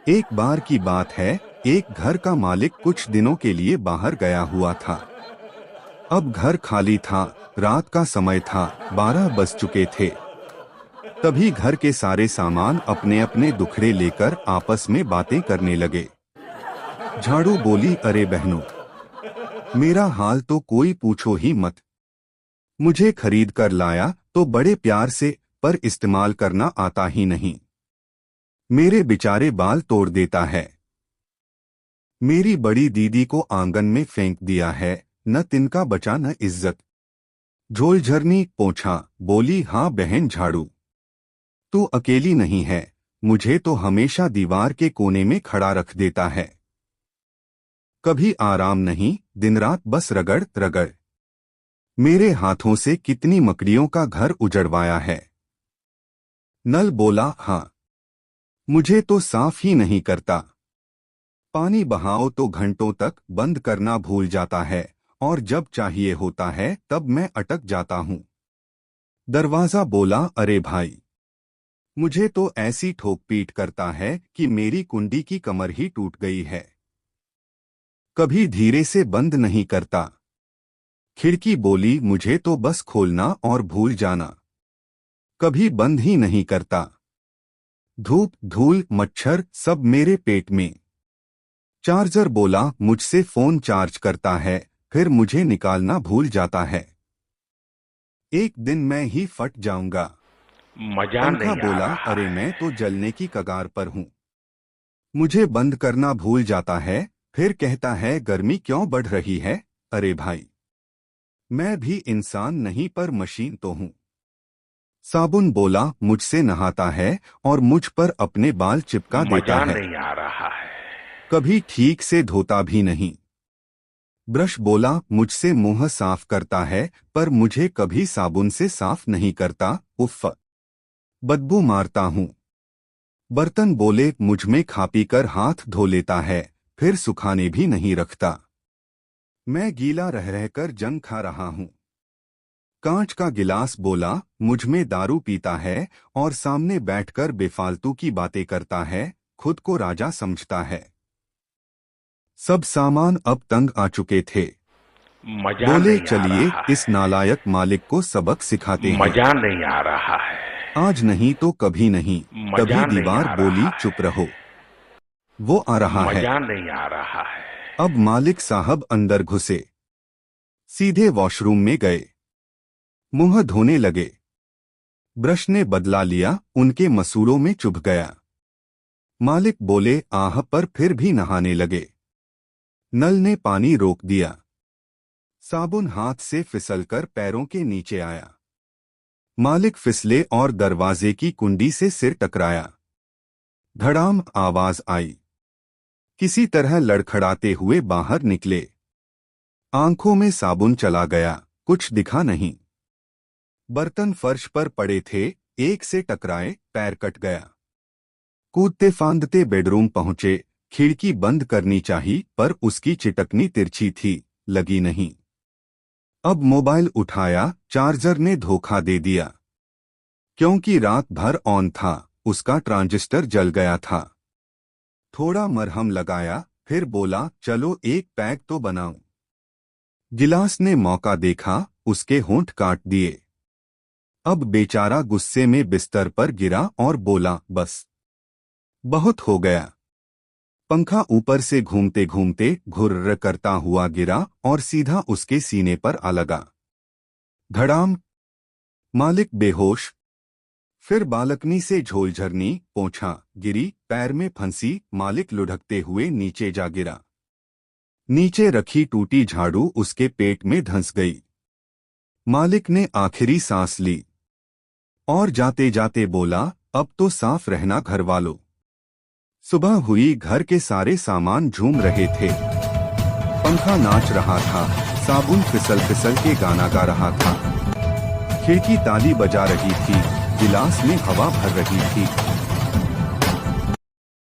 एक बार की बात है, एक घर का मालिक कुछ दिनों के लिए बाहर गया हुआ था। अब घर खाली था, रात का समय था, 12 बज चुके थे। तभी घर के सारे सामान अपने अपने दुखड़े लेकर आपस में बातें करने लगे। झाड़ू बोली, अरे बहनों, मेरा हाल तो कोई पूछो ही मत। मुझे खरीद कर लाया तो बड़े प्यार से, पर इस्तेमाल करना आता ही नहीं। मेरे बेचारे बाल तोड़ देता है। मेरी बड़ी दीदी को आंगन में फेंक दिया है, न तिनका बचा न इज्जत। झोलझरनी पोंछा, बोली, हाँ बहन झाड़ू, तू अकेली नहीं है, मुझे तो हमेशा दीवार के कोने में खड़ा रख देता है। कभी आराम नहीं, दिन रात बस रगड़ रगड़। मेरे हाथों से कितनी मकड़ियों का घर उजड़वाया है। नल बोला, हाँ, मुझे तो साफ ही नहीं करता। पानी बहाओ तो घंटों तक बंद करना भूल जाता है, और जब चाहिए होता है तब मैं अटक जाता हूँ। दरवाजा बोला, अरे भाई, मुझे तो ऐसी ठोक पीट करता है कि मेरी कुंडी की कमर ही टूट गई है। कभी धीरे से बंद नहीं करता। खिड़की बोली, मुझे तो बस खोलना और भूल जाना। कभी बंद ही नहीं करता। धूप धूल मच्छर सब मेरे पेट में। चार्जर बोला, मुझसे फोन चार्ज करता है, फिर मुझे निकालना भूल जाता है। एक दिन मैं ही फट जाऊंगा। मजा पंखा नहीं आ बोला, रहा अरे है। मैं तो जलने की कगार पर हूँ। मुझे बंद करना भूल जाता है, फिर कहता है गर्मी क्यों बढ़ रही है। अरे भाई, मैं भी इंसान नहीं पर मशीन तो हूँ। साबुन बोला, मुझसे नहाता है और मुझ पर अपने बाल चिपका देता मजा है। नहीं आ रहा है। कभी ठीक से धोता भी नहीं। ब्रश बोला, मुझसे मुंह साफ करता है, पर मुझे कभी साबुन से साफ नहीं करता। उफ़, बदबू मारता हूँ। बर्तन बोले, मुझ में खा पी कर हाथ धो लेता है, फिर सुखाने भी नहीं रखता। मैं गीला रह रहकर जंग खा रहा हूँ। कांच का गिलास बोला, मुझ में दारू पीता है और सामने बैठकर बेफालतू की बातें करता है, खुद को राजा समझता है। सब सामान अब तंग आ चुके थे। मजा बोले, नहीं आ चलिए रहा इस है। नालायक मालिक को सबक सिखाते हैं। मजा नहीं आ रहा है। आज नहीं तो कभी नहीं। तभी मजा नहीं दीवार आ बोली, रहा चुप है। रहो, वो आ रहा है। मजा नहीं आ रहा है। अब मालिक साहब अंदर घुसे, सीधे वॉशरूम में गए, मुंह धोने लगे। ब्रश ने बदला लिया, उनके मसूड़ों में चुभ गया। मालिक बोले, आह, पर फिर भी नहाने लगे। नल ने पानी रोक दिया। साबुन हाथ से फिसलकर पैरों के नीचे आया। मालिक फिसले और दरवाजे की कुंडी से सिर टकराया। धड़ाम आवाज आई। किसी तरह लड़खड़ाते हुए बाहर निकले। आंखों में साबुन चला गया, कुछ दिखा नहीं। बर्तन फर्श पर पड़े थे, एक से टकराए, पैर कट गया। कूदते फांदते बेडरूम पहुंचे। खिड़की बंद करनी चाहिए, पर उसकी चिटकनी तिरछी थी, लगी नहीं। अब मोबाइल उठाया, चार्जर ने धोखा दे दिया। क्योंकि रात भर ऑन था, उसका ट्रांजिस्टर जल गया था। थोड़ा मरहम लगाया, फिर बोला, चलो एक पैक तो बनाऊं। गिलास ने मौका देखा, उसके होंठ काट दिए। अब बेचारा गुस्से में बिस्तर पर गिरा और बोला, बस, बहुत हो गया। पंखा ऊपर से घूमते घूमते घुर्र करता हुआ गिरा और सीधा उसके सीने पर आ लगा। धड़ाम। मालिक बेहोश। फिर बालकनी से झोलझरनी पोंछा गिरी, पैर में फंसी। मालिक लुढ़कते हुए नीचे जा गिरा। नीचे रखी टूटी झाड़ू उसके पेट में धंस गई। मालिक ने आखिरी सांस ली और जाते जाते बोला, अब तो साफ रहना घर वालों। सुबह हुई, घर के सारे सामान झूम रहे थे। पंखा नाच रहा था, साबुन फिसल फिसल के गाना गा रहा था। खिड़की ताली बजा रही थी, गिलास में हवा भर रही थी।